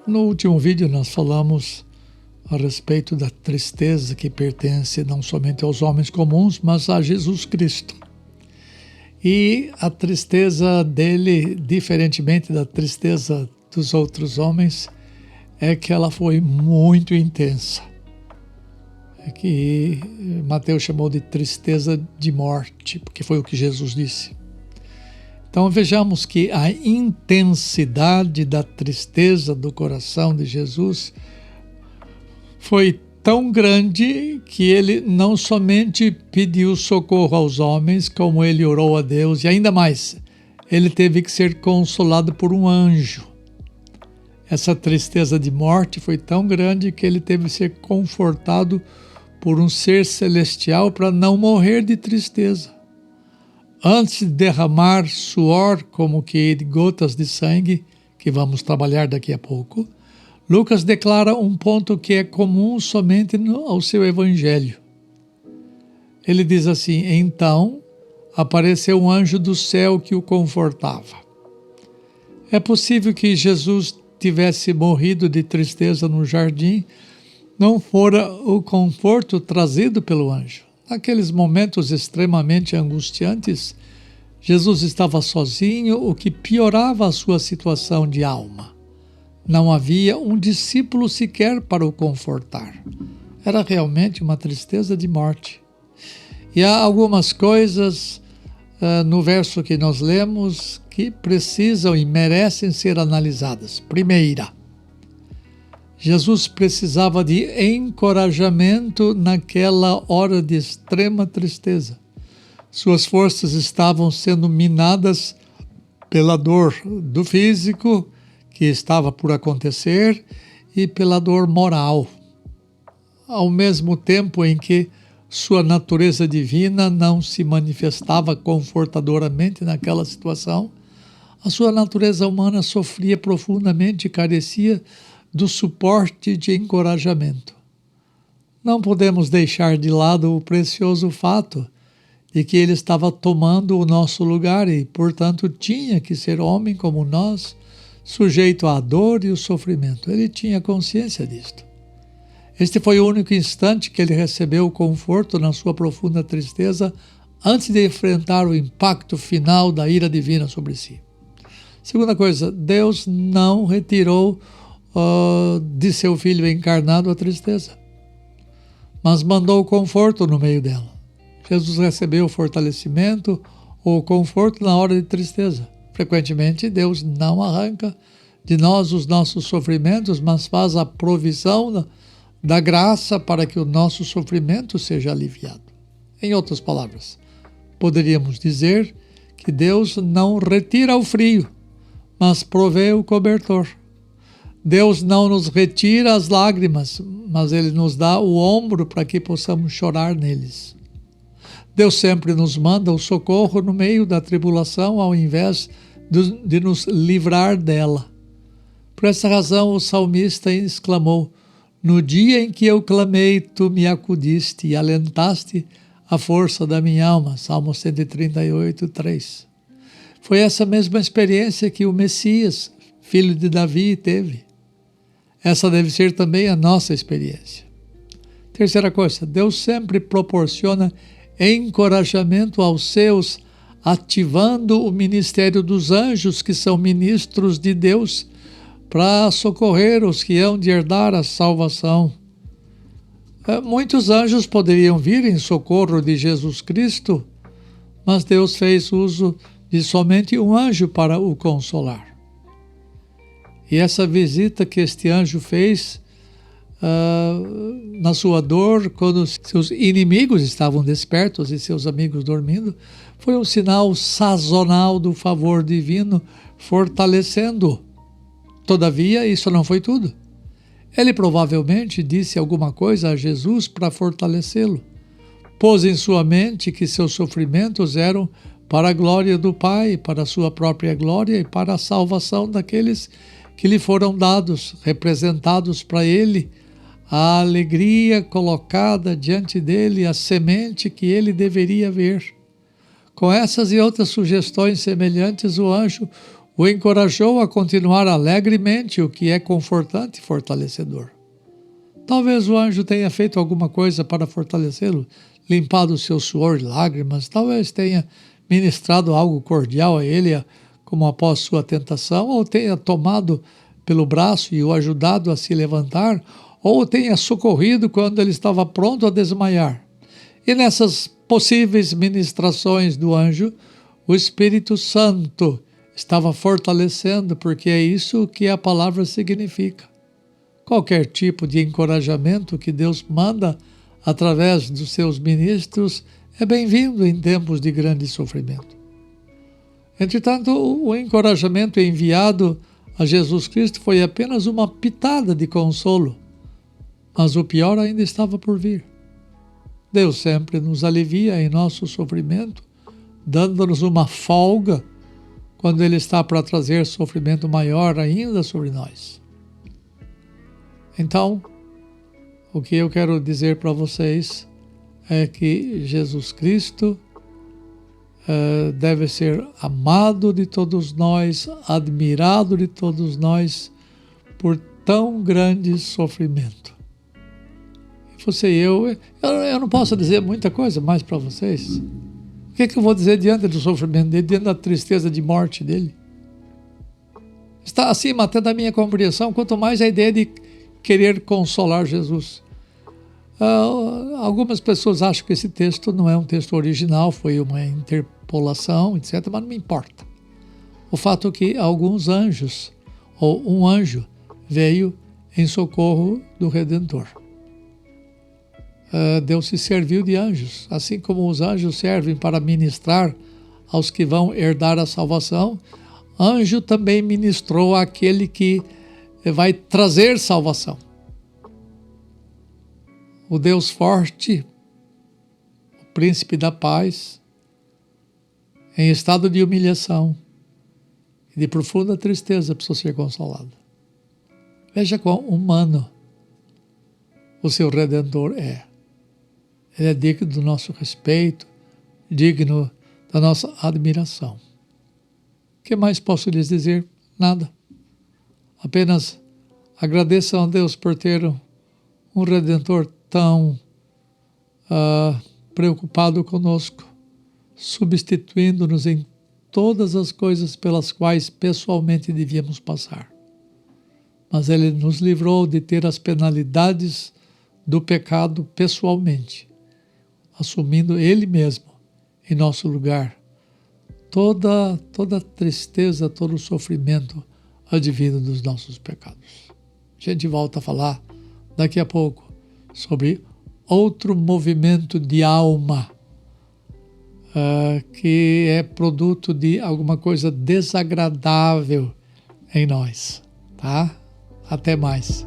No último vídeo nós falamos a respeito da tristeza que pertence não somente aos homens comuns, mas a Jesus Cristo. E a tristeza dele, diferentemente da tristeza dos outros homens, é que ela foi muito intensa. É que Mateus chamou de tristeza de morte, porque foi o que Jesus disse. Então vejamos que a intensidade da tristeza do coração de Jesus foi tão grande que ele não somente pediu socorro aos homens, como ele orou a Deus, e ainda mais, ele teve que ser consolado por um anjo. Essa tristeza de morte foi tão grande que ele teve que ser confortado por um ser celestial para não morrer de tristeza. Antes de derramar suor, como que gotas de sangue, que vamos trabalhar daqui a pouco, Lucas declara um ponto que é comum somente ao seu evangelho. Ele diz assim: então apareceu um anjo do céu que o confortava. É possível que Jesus tivesse morrido de tristeza no jardim, não fora o conforto trazido pelo anjo. Naqueles momentos extremamente angustiantes, Jesus estava sozinho, o que piorava a sua situação de alma. Não havia um discípulo sequer para o confortar. Era realmente uma tristeza de morte. E há algumas coisas no verso que nós lemos que precisam e merecem ser analisadas. Primeira, Jesus precisava de encorajamento naquela hora de extrema tristeza. Suas forças estavam sendo minadas pela dor do físico, que estava por acontecer, e pela dor moral. Ao mesmo tempo em que sua natureza divina não se manifestava confortadoramente naquela situação, a sua natureza humana sofria profundamente e carecia do suporte de encorajamento. Não podemos deixar de lado o precioso fato de que ele estava tomando o nosso lugar e, portanto, tinha que ser homem como nós, sujeito à dor e o sofrimento. Ele tinha consciência disto. Este foi o único instante que ele recebeu conforto na sua profunda tristeza antes de enfrentar o impacto final da ira divina sobre si. Segunda coisa, Deus não retirou de seu Filho encarnado a tristeza, mas mandou conforto no meio dela. Jesus recebeu o fortalecimento ou conforto na hora de tristeza. Frequentemente, Deus não arranca de nós os nossos sofrimentos, mas faz a provisão da graça para que o nosso sofrimento seja aliviado. Em outras palavras, poderíamos dizer que Deus não retira o frio, mas provê o cobertor. Deus não nos retira as lágrimas, mas Ele nos dá o ombro para que possamos chorar neles. Deus sempre nos manda o socorro no meio da tribulação, ao invés de nos livrar dela. Por essa razão, o salmista exclamou: no dia em que eu clamei, tu me acudiste e alentaste a força da minha alma. Salmo 138, 3. Foi essa mesma experiência que o Messias, filho de Davi, teve. Essa deve ser também a nossa experiência. Terceira coisa, Deus sempre proporciona encorajamento aos seus, ativando o ministério dos anjos, que são ministros de Deus, para socorrer os que hão de herdar a salvação. Muitos anjos poderiam vir em socorro de Jesus Cristo, mas Deus fez uso de somente um anjo para o consolar. E essa visita que este anjo fez na sua dor, quando seus inimigos estavam despertos e seus amigos dormindo, foi um sinal sazonal do favor divino, fortalecendo-o. Todavia, isso não foi tudo. Ele provavelmente disse alguma coisa a Jesus para fortalecê-lo. Pôs em sua mente que seus sofrimentos eram para a glória do Pai, para a sua própria glória e para a salvação daqueles que lhe foram dados, representados para ele, a alegria colocada diante dele, a semente que ele deveria ver. Com essas e outras sugestões semelhantes, o anjo o encorajou a continuar alegremente, o que é confortante e fortalecedor. Talvez o anjo tenha feito alguma coisa para fortalecê-lo, limpado o seu suor e lágrimas, talvez tenha ministrado algo cordial a ele, como após sua tentação, ou tenha tomado pelo braço e o ajudado a se levantar, ou o tenha socorrido quando ele estava pronto a desmaiar. E nessas possíveis ministrações do anjo, o Espírito Santo estava fortalecendo, porque é isso que a palavra significa. Qualquer tipo de encorajamento que Deus manda através dos seus ministros é bem-vindo em tempos de grande sofrimento. Entretanto, o encorajamento enviado a Jesus Cristo foi apenas uma pitada de consolo, mas o pior ainda estava por vir. Deus sempre nos alivia em nosso sofrimento, dando-nos uma folga quando Ele está para trazer sofrimento maior ainda sobre nós. Então, o que eu quero dizer para vocês é que Jesus Cristo deve ser amado de todos nós, admirado de todos nós por tão grande sofrimento. Você e eu não posso dizer muita coisa mais para vocês. O que eu vou dizer diante do sofrimento dele, diante da tristeza de morte dele? Está acima até da minha compreensão, quanto mais a ideia de querer consolar Jesus. Algumas pessoas acham que esse texto não é um texto original, foi uma interpolação, etc., mas não me importa. O fato é que alguns anjos, ou um anjo, veio em socorro do Redentor. Deus se serviu de anjos, assim como os anjos servem para ministrar aos que vão herdar a salvação, anjo também ministrou àquele que vai trazer salvação. O Deus forte, o príncipe da paz, em estado de humilhação e de profunda tristeza, precisou ser consolado. Veja quão humano o seu Redentor é. Ele é digno do nosso respeito, digno da nossa admiração. O que mais posso lhes dizer? Nada. Apenas agradeçam a Deus por ter um Redentor tão preocupado conosco, substituindo-nos em todas as coisas pelas quais pessoalmente devíamos passar. Mas Ele nos livrou de ter as penalidades do pecado pessoalmente, assumindo Ele mesmo em nosso lugar toda a tristeza, todo o sofrimento advindo dos nossos pecados. A gente volta a falar daqui a pouco sobre outro movimento de alma que é produto de alguma coisa desagradável em nós, tá? Até mais.